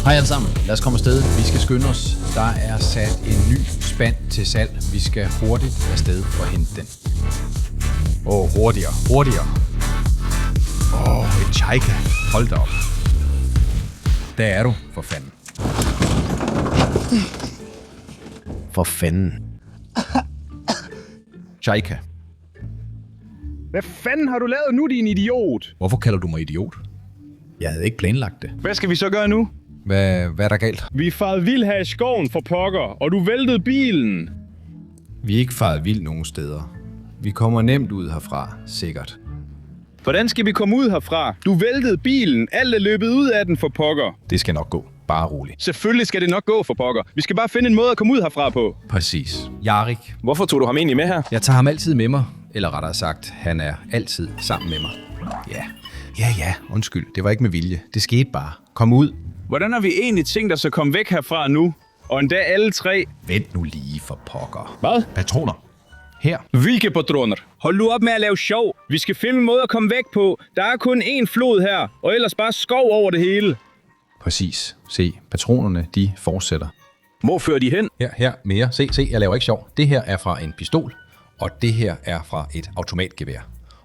Hej alle sammen, lad os komme afsted. Vi skal skynde os. Der er sat en ny spand til salg. Vi skal hurtigt afsted og hente den. Hurtigere. Et Chaika. Hold da op. Der er du, for fanden. For fanden. Chaika. Hvad fanden har du lavet nu, din idiot? Hvorfor kalder du mig idiot? Jeg havde ikke planlagt det. Hvad skal vi så gøre nu? Hvad er der galt? Vi er faret vild her i skoven for pokker, og du væltede bilen. Vi er ikke faret vild nogen steder. Vi kommer nemt ud herfra, sikkert. Hvordan skal vi komme ud herfra? Du væltede bilen. Alt er løbet ud af den for pokker. Det skal nok gå. Bare rolig. Selvfølgelig skal det nok gå for pokker. Vi skal bare finde en måde at komme ud herfra på. Præcis. Jarik. Hvorfor tog du ham egentlig med her? Jeg tager ham altid med mig. Eller rettere sagt, han er altid sammen med mig. Ja, undskyld. Det var ikke med vilje. Det skete bare. Kom ud. Hvordan har vi egentlig tænkt os at komme væk herfra nu? Og endda alle tre. Vent nu lige for pokker. Hvad? Patroner. Her. Hvilke patroner? Hold nu op med at lave sjov. Vi skal finde en måde at komme væk på. Der er kun én flod her, og ellers bare skov over det hele. Præcis. Se, patronerne, de fortsætter. Hvor fører de hen? Her, mere. Se, jeg laver ikke sjov. Det her er fra en pistol, og det her er fra et automatgevær.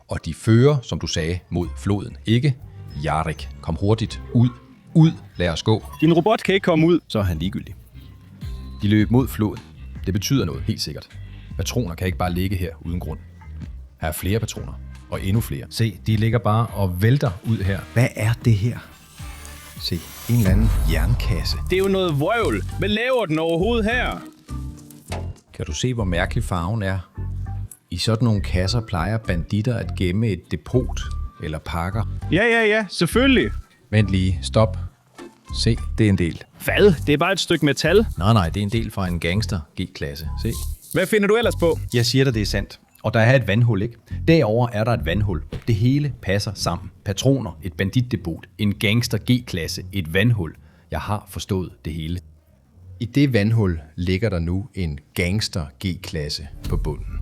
Og de fører, som du sagde, mod floden. Ikke? Jarik, kom hurtigt. Ud. Lad os gå. Din robot kan ikke komme ud. Så er han ligegyldig. De løb mod floden. Det betyder noget, helt sikkert. Patroner kan ikke bare ligge her uden grund. Her er flere patroner. Og endnu flere. Se, de ligger bare og vælter ud her. Hvad er det her? Se, en eller anden jernkasse. Det er jo noget vrøvl. Hvad laver den overhovedet her? Kan du se, hvor mærkelig farven er? I sådan nogle kasser plejer banditter at gemme et depot eller pakker. Ja, selvfølgelig. Vent lige, stop. Se, det er en del. Hvad? Det er bare et stykke metal. Nej, det er en del fra en gangster G-klasse. Se. Hvad finder du ellers på? Jeg siger dig, det er sandt. Og der er et vandhul, ikke? Derover er der et vandhul. Det hele passer sammen. Patroner, et banditdepot, en gangster G-klasse, et vandhul. Jeg har forstået det hele. I det vandhul ligger der nu en gangster G-klasse på bunden.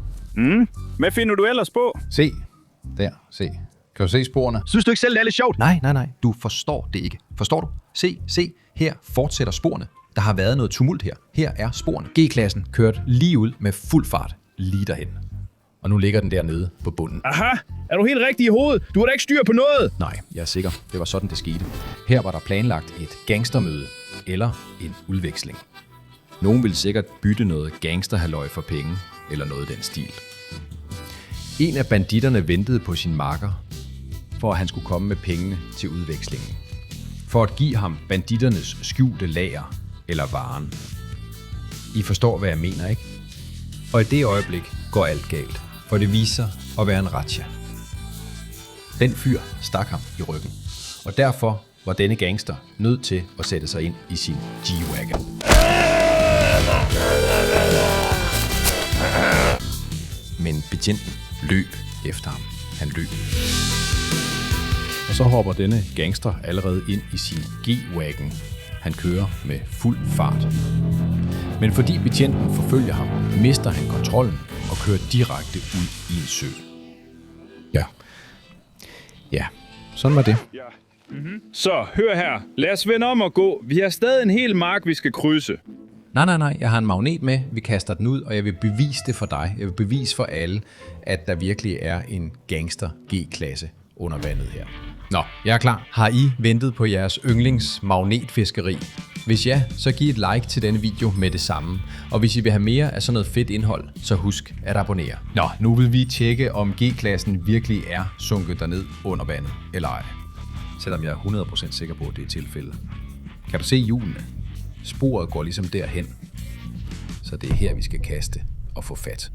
Hvad finder du ellers på? Se. Der, se. Kan du se sporene? Synes du ikke selv, det er lidt sjovt? Nej. Du forstår det ikke. Forstår du? Se. Her fortsætter sporene. Der har været noget tumult her. Her er sporene. G-klassen kørte lige ud med fuld fart lige derhen. Og nu ligger den dernede på bunden. Aha! Er du helt rigtig i hovedet? Du har da ikke styr på noget! Nej, jeg er sikker. Det var sådan, det skete. Her var der planlagt et gangstermøde eller en udveksling. Nogen ville sikkert bytte noget gangsterhalløj for penge eller noget den stil. En af banditterne ventede på sin makker, for at han skulle komme med pengene til udvekslingen. For at give ham banditternes skjulte lager eller varen. I forstår, hvad jeg mener, ikke? Og i det øjeblik går alt galt, for det viser at være en razzia. Den fyr stak ham i ryggen, og derfor var denne gangster nødt til at sætte sig ind i sin G-Wagon. Men betjenten løb efter ham. Han løb. Og så hopper denne gangster allerede ind i sin G-Wagon. Han kører med fuld fart. Men fordi betjenten forfølger ham, mister han kontrollen og kører direkte ud i en sø. Ja, sådan var det. Ja. Så, hør her. Lad os vende om og gå. Vi har stadig en hel mark, vi skal krydse. Nej. Jeg har en magnet med. Vi kaster den ud, og jeg vil bevise det for dig. Jeg vil bevise for alle, at der virkelig er en gangster G-klasse under vandet her. Nå, jeg er klar. Har I ventet på jeres yndlingsmagnetfiskeri? Hvis ja, så giv et like til denne video med det samme. Og hvis I vil have mere af sådan noget fedt indhold, så husk at abonnere. Nå, nu vil vi tjekke, om G-klassen virkelig er sunket derned under vandet, eller ej. Selvom jeg er 100% sikker på, at det er tilfældet. Kan du se hjulene? Sporet går ligesom derhen. Så det er her, vi skal kaste og få fat.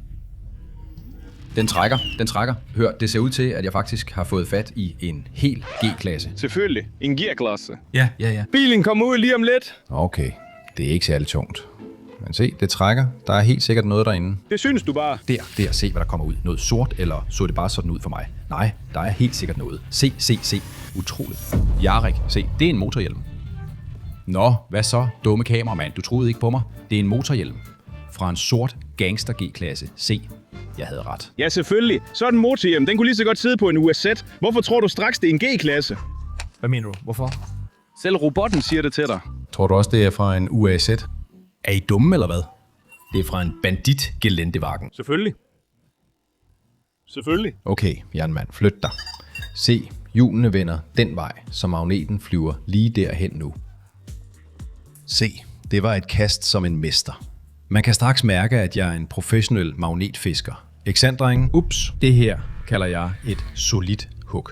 Den trækker. Hør, det ser ud til, at jeg faktisk har fået fat i en hel G-klasse. Selvfølgelig. En gearklasse. Ja. Bilen kommer ud lige om lidt. Okay, det er ikke særlig tungt. Men se, det trækker. Der er helt sikkert noget derinde. Det synes du bare. Der, se hvad der kommer ud. Noget sort, eller så det bare sådan ud for mig? Nej, der er helt sikkert noget. Se. Utroligt. Jarik, se, det er en motorhjelm. Nå, hvad så, dumme kameramand? Du troede ikke på mig? Det er en motorhjelm. Fra en sort gangster G-klasse. Se, jeg havde ret. Ja, selvfølgelig. Så er den motorhjelm. Den kunne lige så godt sidde på en USZ. Hvorfor tror du straks, det er en G-klasse? Hvad mener du? Hvorfor? Selv robotten siger det til dig. Tror Tror du også, det er fra en UAZ? Er I dumme, eller hvad? Det er fra en bandit-gelændewagen. Selvfølgelig. Okay, jernmand, flyt dig. Se, hjulene vender den vej, så magneten flyver lige derhen nu. Se, det var et kast som en mester. Man kan straks mærke, at jeg er en professionel magnetfisker. Ikke sandt, drenge? Ups. Det her kalder jeg et solidt hug.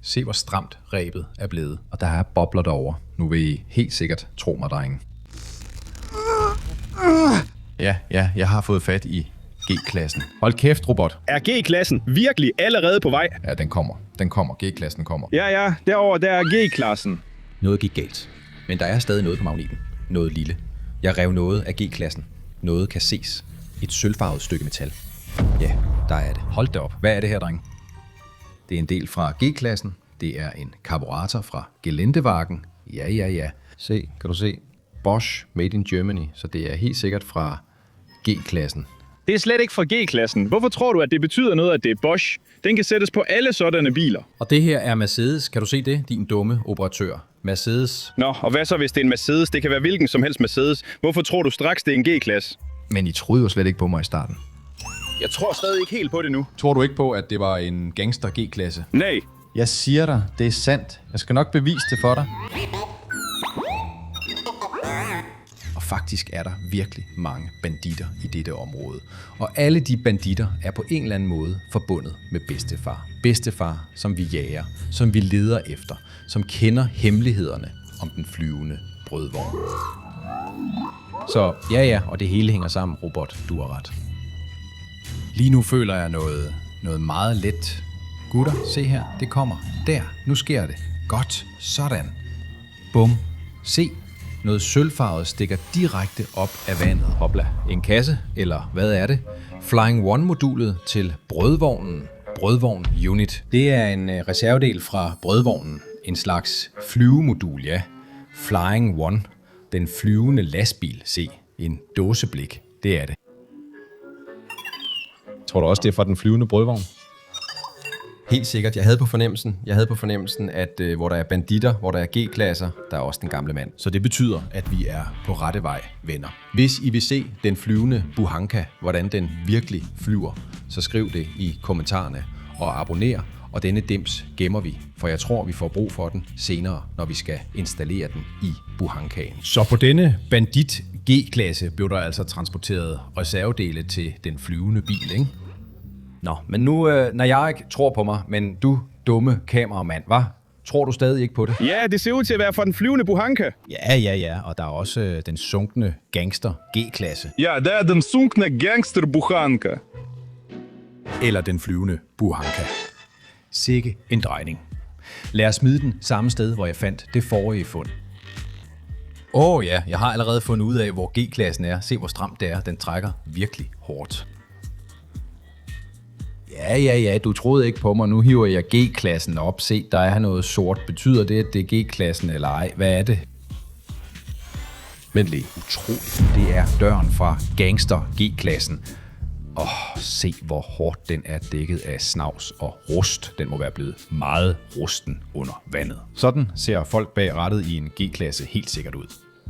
Se, hvor stramt rebet er blevet. Og der er bobler derovre. Nu vil I helt sikkert tro mig, drenge. Ja, jeg har fået fat i G-klassen. Hold kæft, robot. Er G-klassen virkelig allerede på vej? Ja, den kommer. G-klassen kommer. Ja, derovre der er G-klassen. Noget gik galt. Men der er stadig noget på magneten. Noget lille. Jeg rev noget af G-klassen. Noget kan ses. Et sølvfarvet stykke metal. Ja, der er det. Hold da op. Hvad er det her, drenge? Det er en del fra G-klassen. Det er en karburator fra Geländewagen. Ja. Se, kan du se? Bosch, made in Germany. Så det er helt sikkert fra G-klassen. Det er slet ikke fra G-klassen. Hvorfor tror du, at det betyder noget, at det er Bosch? Den kan sættes på alle sådanne biler. Og det her er Mercedes. Kan du se det, din dumme operatør? Mercedes. Nå, og hvad så, hvis det er en Mercedes? Det kan være hvilken som helst Mercedes. Hvorfor tror du straks, det er en G-klasse? Men I troede jo slet ikke på mig i starten. Jeg tror stadig ikke helt på det nu. Tror du ikke på, at det var en gangster G-klasse? Nej. Jeg siger dig, det er sandt. Jeg skal nok bevise det for dig. Og faktisk er der virkelig mange banditter i dette område. Og alle de banditter er på en eller anden måde forbundet med bedstefar. Bedstefar, som vi jager, som vi leder efter, som kender hemmelighederne om den flyvende brødvogn. Så ja, og det hele hænger sammen, robot, du har ret. Lige nu føler jeg noget meget let. Gutter, se her, det kommer. Der, nu sker det. Godt, sådan. Bum. Se, noget sølvfarvet stikker direkte op af vandet. Hopla, en kasse, eller hvad er det? Flying One-modulet til brødvognen. Brødvogn Unit. Det er en reservedel fra brødvognen. En slags flyvemodul, ja. Flying One. Den flyvende lastbil, se. En dåseblik, det er det. Tror du også, det er fra den flyvende brødvogn? Helt sikkert. Jeg havde på fornemmelsen, at hvor der er banditter, hvor der er G-klasser, der er også den gamle mand. Så det betyder, at vi er på rette vej, venner. Hvis I vil se den flyvende Buhanka, hvordan den virkelig flyver, så skriv det i kommentarerne og abonner. Og denne dims gemmer vi, for jeg tror, vi får brug for den senere, når vi skal installere den i Buhankaen. Så på denne bandit G-klasse blev der altså transporteret reservedele til den flyvende bil, ikke? Nå, men nu, når jeg ikke tror på mig, men du dumme kameramand, hva? Tror du stadig ikke på det? Ja, det ser ud til at være fra den flyvende Buhanka. Ja, og der er også den sunkne gangster G-klasse. Ja, det er den sunkne gangster Buhanka. Eller den flyvende Buhanka. Sikke en drejning. Lad os smide den samme sted, hvor jeg fandt det forrige fund. Ja, jeg har allerede fundet ud af, hvor G-klassen er. Se, hvor stramt det er. Den trækker virkelig hårdt. Ja, du troede ikke på mig. Nu hiver jeg G-klassen op. Se, der er noget sort. Betyder det, at det er G-klassen eller ej? Hvad er det? Men lige utroligt. Det er døren fra gangster G-klassen. Se, hvor hårdt den er dækket af snavs og rust. Den må være blevet meget rusten under vandet. Sådan ser folk bag rattet i en G-klasse helt sikkert ud.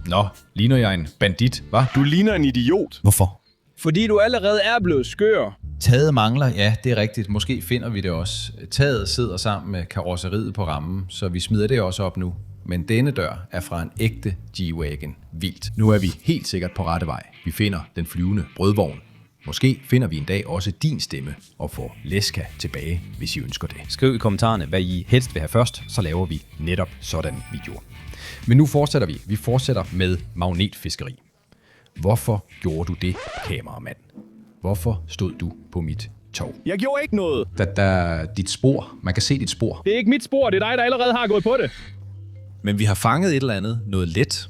Nå, ligner jeg en bandit, hva'? Du ligner en idiot. Hvorfor? Fordi du allerede er blevet skør. Taget mangler, ja, det er rigtigt. Måske finder vi det også. Taget sidder sammen med karosseriet på rammen, så vi smider det også op nu. Men denne dør er fra en ægte G-Wagon. Vildt. Nu er vi helt sikkert på rette vej. Vi finder den flyvende brødvogn. Måske finder vi en dag også din stemme og får Leska tilbage, hvis I ønsker det. Skriv i kommentarerne, hvad I helst vil have først, så laver vi netop sådan videoer. Men nu fortsætter vi. Vi fortsætter med magnetfiskeri. Hvorfor gjorde du det, kameramand? Hvorfor stod du på mit tog? Jeg gjorde ikke noget. Dit spor. Man kan se dit spor. Det er ikke mit spor, det er dig, der allerede har gået på det. Men vi har fanget et eller andet. Noget let.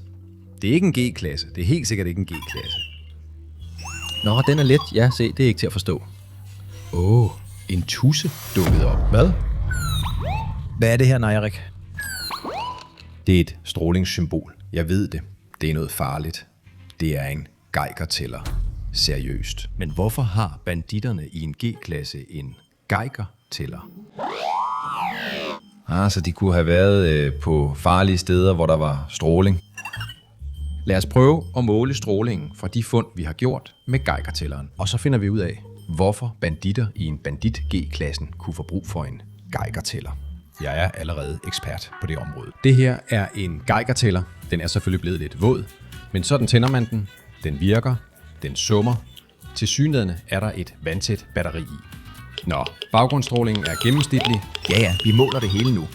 Det er ikke en G-klasse. Det er helt sikkert ikke en G-klasse. Nå, den er let. Ja, se, det er ikke til at forstå. En tusse dukkede op. Hvad? Hvad er det her, Najarik? Det er et strålingssymbol. Jeg ved det. Det er noget farligt. Det er en Geiger-tæller. Seriøst. Men hvorfor har banditterne i en G-klasse en Geiger-tæller? Så de kunne have været på farlige steder, hvor der var stråling. Lad os prøve at måle strålingen fra de fund, vi har gjort med Geiger-tælleren. Og så finder vi ud af, hvorfor banditter i en bandit G-klassen kunne få brug for en Geiger-tæller. Jeg er allerede ekspert på det område. Det her er en Geiger-tæller. Den er selvfølgelig blevet lidt våd, men sådan tænder man den. Den virker, den summer. Tilsyneladende er der et vandtæt batteri i. Nå, baggrundsstrålingen er gennemsnitlig. Ja, vi måler det hele nu.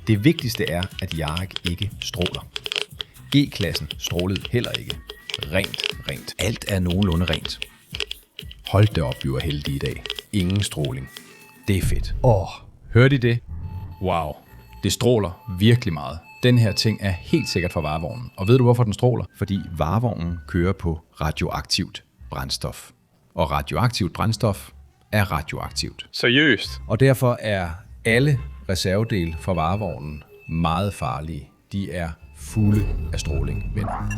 Det vigtigste er, at Jarek ikke stråler. G-klassen strålede heller ikke. Rent. Alt er nogenlunde rent. Hold da op, vi var heldige i dag. Ingen stråling. Det er fedt. Hørte I det? Wow, det stråler virkelig meget. Den her ting er helt sikkert fra varevognen. Og ved du, hvorfor den stråler? Fordi varevognen kører på radioaktivt brændstof. Og radioaktivt brændstof er radioaktivt. Seriøst? Og derfor er alle reservedele fra varevognen meget farlige. De er fulde af stråling, venner.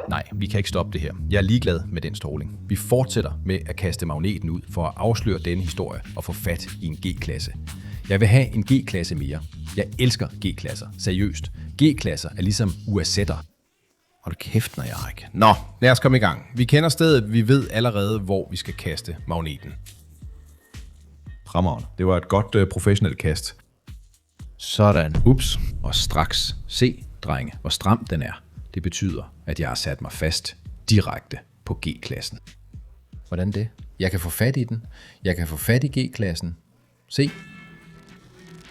Nej, vi kan ikke stoppe det her. Jeg er ligeglad med den stråling. Vi fortsætter med at kaste magneten ud for at afsløre denne historie og få fat i en G-klasse. Jeg vil have en G-klasse mere. Jeg elsker G-klasser. Seriøst. G-klasser er ligesom USA'er. Hold kæft, når jeg ikke. Nå, lad os komme i gang. Vi kender stedet. Vi ved allerede, hvor vi skal kaste magneten. Fremragende. Det var et godt professionelt kast. Sådan. Ups. Og straks. Se, drenge, hvor stram den er. Det betyder, at jeg har sat mig fast direkte på G-klassen. Hvordan det? Jeg kan få fat i den. Jeg kan få fat i G-klassen. Se.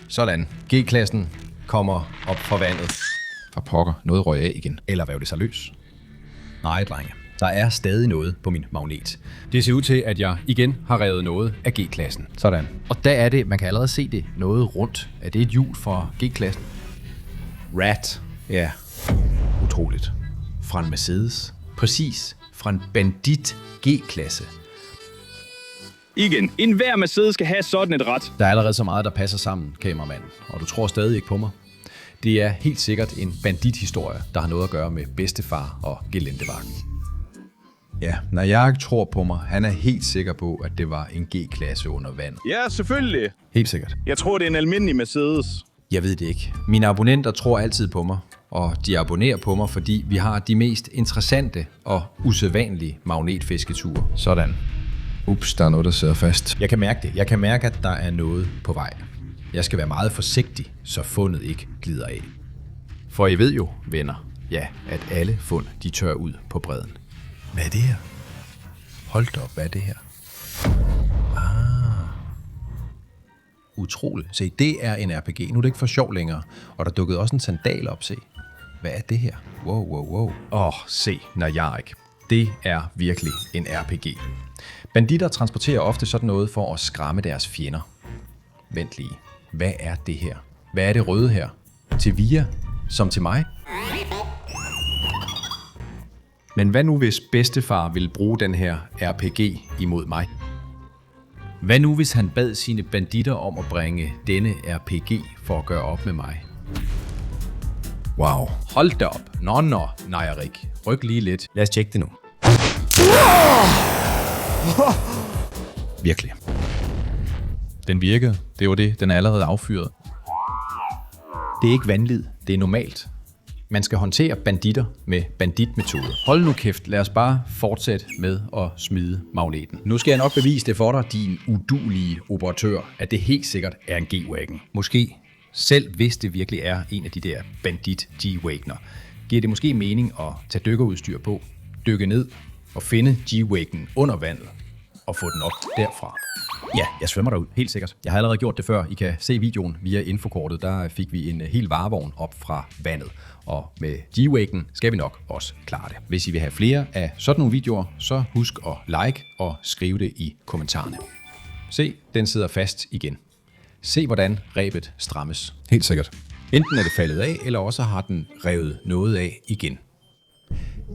Sådan. G-klassen kommer op fra vandet. For pokker, noget røg af igen. Eller hvad det så løs? Nej, drenge. Der er stadig noget på min magnet. Det ser ud til, at jeg igen har revet noget af G-klassen. Sådan. Og der er det, man kan allerede se det, noget rundt. Er det et hjul fra G-klassen? Rat. Ja. Utroligt. Fra en Mercedes. Præcis. Fra en bandit G-klasse. Igen, enhver Mercedes skal have sådan et rat. Der er allerede så meget, der passer sammen, kameramand. Og du tror stadig ikke på mig. Det er helt sikkert en bandithistorie, der har noget at gøre med bedstefar og gelændevagen. Ja, når jeg tror på mig, han er helt sikker på, at det var en G-klasse under vand. Ja, selvfølgelig. Helt sikkert. Jeg tror, det er en almindelig Mercedes. Jeg ved det ikke. Mine abonnenter tror altid på mig, og de abonnerer på mig, fordi vi har de mest interessante og usædvanlige magnetfisketure. Sådan. Ups, der er noget, der sidder fast. Jeg kan mærke det. Jeg kan mærke, at der er noget på vej. Jeg skal være meget forsigtig, så fundet ikke glider af. For I ved jo, venner, ja, at alle fund, de tør ud på bredden. Hvad er det her? Hold da op, hvad er det her? Utroligt. Se, det er en RPG. Nu er det ikke for sjov længere. Og der dukkede også en sandal op, se. Hvad er det her? Wow. Se, Najarik. Det er virkelig en RPG. Banditter transporterer ofte sådan noget for at skræmme deres fjender. Vent lige. Hvad er det her? Hvad er det røde her? Til Via? Som til mig? Men hvad nu hvis bedstefar ville bruge den her RPG imod mig? Hvad nu hvis han bad sine banditter om at bringe denne RPG for at gøre op med mig? Wow. Hold da op. Nå, nej, Rik. Ryk lige lidt. Lad os tjekke det nu. Virkelig. Den virkede. Det var det. Den er allerede affyret. Det er ikke vanvid. Det er normalt. Man skal håndtere banditter med banditmetoder. Hold nu kæft. Lad os bare fortsætte med at smide magneten. Nu skal jeg nok bevise det for dig, din udulige operatør, at det helt sikkert er en G-Wagon. Måske selv hvis det virkelig er en af de der bandit G-Wagoner, giver det måske mening at tage dykkerudstyr på, dykke ned og finde G-Wagonen under vandet og få den op derfra. Ja, jeg svømmer derud, helt sikkert. Jeg har allerede gjort det før. I kan se videoen via infokortet. Der fik vi en hel varevogn op fra vandet. Og med G-Wagon skal vi nok også klare det. Hvis I vil have flere af sådan nogle videoer, så husk at like og skrive det i kommentarerne. Se, den sidder fast igen. Se, hvordan rebet strammes. Helt sikkert. Enten er det faldet af, eller også har den revet noget af igen.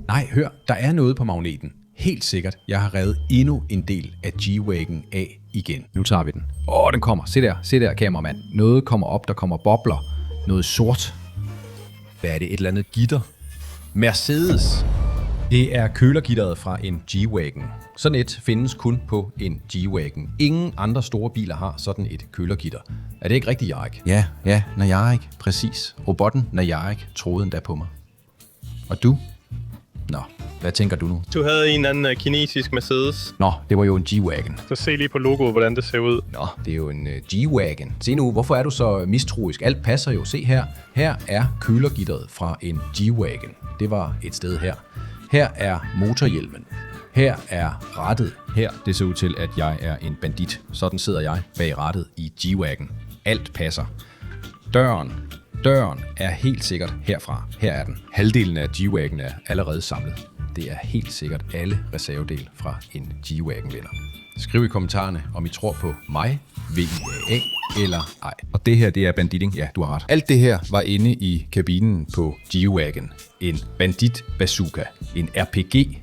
Nej, hør, der er noget på magneten. Helt sikkert. Jeg har revet endnu en del af G-Wagon af igen. Nu tager vi den. Den kommer. Se der, kameramand. Noget kommer op, der kommer bobler. Noget sort. Hvad er det? Et eller andet gitter? Mercedes. Det er kølergitteret fra en G-Wagon. Sådan et findes kun på en G-Wagon. Ingen andre store biler har sådan et kølergitter. Er det ikke rigtigt, Jarek? Ja, Najarik. Præcis. Robotten Najarik troede endda på mig. Og du? Nå, hvad tænker du nu? Du havde en eller anden kinesisk Mercedes. Nå, det var jo en G-Wagon. Så se lige på logoet, hvordan det ser ud. Nå, det er jo en G-Wagon. Se nu, hvorfor er du så mistroisk? Alt passer jo. Se her. Her er kølergitteret fra en G-Wagon. Det var et sted her. Her er motorhjelmen. Her er rattet. Her, det ser ud til, at jeg er en bandit. Sådan sidder jeg bag rattet i G-Wagon. Alt passer. Døren er helt sikkert herfra. Her er den. Halvdelen af G-Wagon er allerede samlet. Det er helt sikkert alle reservedele fra en G-Wagon-vinder. Skriv i kommentarerne, om I tror på mig, VIA eller ej. Og det her, det er banditting. Ja, du har ret. Alt det her var inde i kabinen på G-Wagon. En bandit bazooka. En RPG.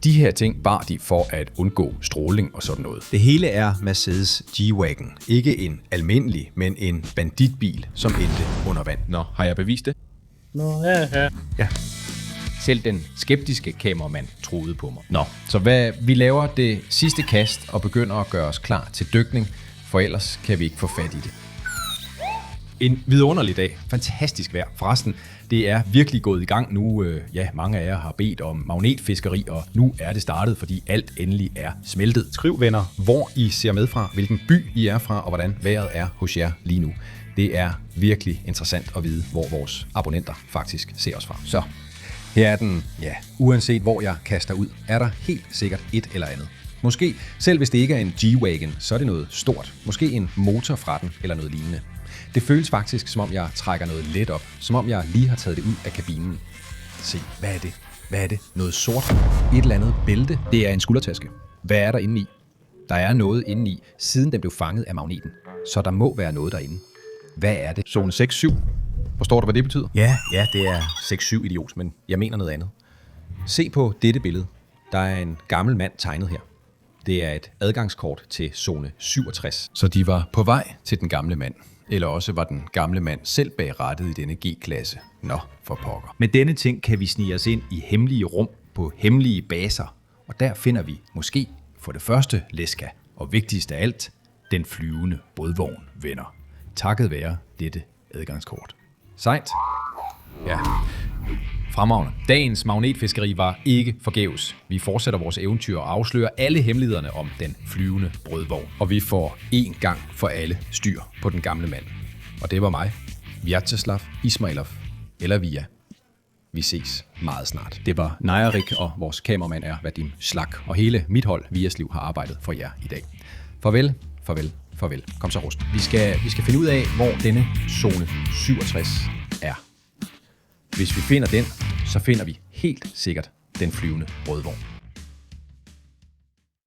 De her ting bar de for at undgå stråling og sådan noget. Det hele er Mercedes G-Wagon. Ikke en almindelig, men en banditbil, som endte under vand. Nå, har jeg bevist det? Nå, ja. Ja. Selv den skeptiske kameramand troede på mig. Nå, så vi laver det sidste kast og begynder at gøre os klar til dykning, for ellers kan vi ikke få fat i det. En vidunderlig dag. Fantastisk vejr. Forresten, det er virkelig gået i gang nu. Mange af jer har bedt om magnetfiskeri, og nu er det startet, fordi alt endelig er smeltet. Skriv, venner, hvor I ser med fra, hvilken by I er fra, og hvordan vejret er hos jer lige nu. Det er virkelig interessant at vide, hvor vores abonnenter faktisk ser os fra. Så her er den, uanset hvor jeg kaster ud, er der helt sikkert et eller andet. Måske, selv hvis det ikke er en G-Wagon, så er det noget stort. Måske en motor fra den, eller noget lignende. Det føles faktisk, som om jeg trækker noget let op. Som om jeg lige har taget det ud af kabinen. Se, hvad er det? Hvad er det? Noget sort? Et eller andet bælte? Det er en skuldertaske. Hvad er der inde i? Der er noget inde i, siden den blev fanget af magneten. Så der må være noget derinde. Hvad er det? Zone 6-7. Forstår du, hvad det betyder? Ja, det er 6-7 idiot, men jeg mener noget andet. Se på dette billede. Der er en gammel mand tegnet her. Det er et adgangskort til zone 67. Så de var på vej til den gamle mand. Eller også var den gamle mand selv bag rattet i denne G-klasse. Nå, for pokker. Med denne ting kan vi snige os ind i hemmelige rum på hemmelige baser. Og der finder vi måske for det første Leska. Og vigtigst af alt, den flyvende bådvogn, venner. Takket være dette adgangskort. Sejt. Ja. Fremragende. Dagens magnetfiskeri var ikke forgæves. Vi fortsætter vores eventyr og afslører alle hemmelighederne om den flyvende brødvogn. Og vi får en gang for alle styr på den gamle mand. Og det var mig, Vyacheslav Ismailov, eller Via. Vi ses meget snart. Det var Najarik, og vores kameramand er Vadim Slak. Og hele mit hold, Vias Liv, har arbejdet for jer i dag. Farvel, farvel, farvel. Kom så, Rust. Vi skal finde ud af, hvor denne zone 67 er. Hvis vi finder den, så finder vi helt sikkert den flyvende brødvogn.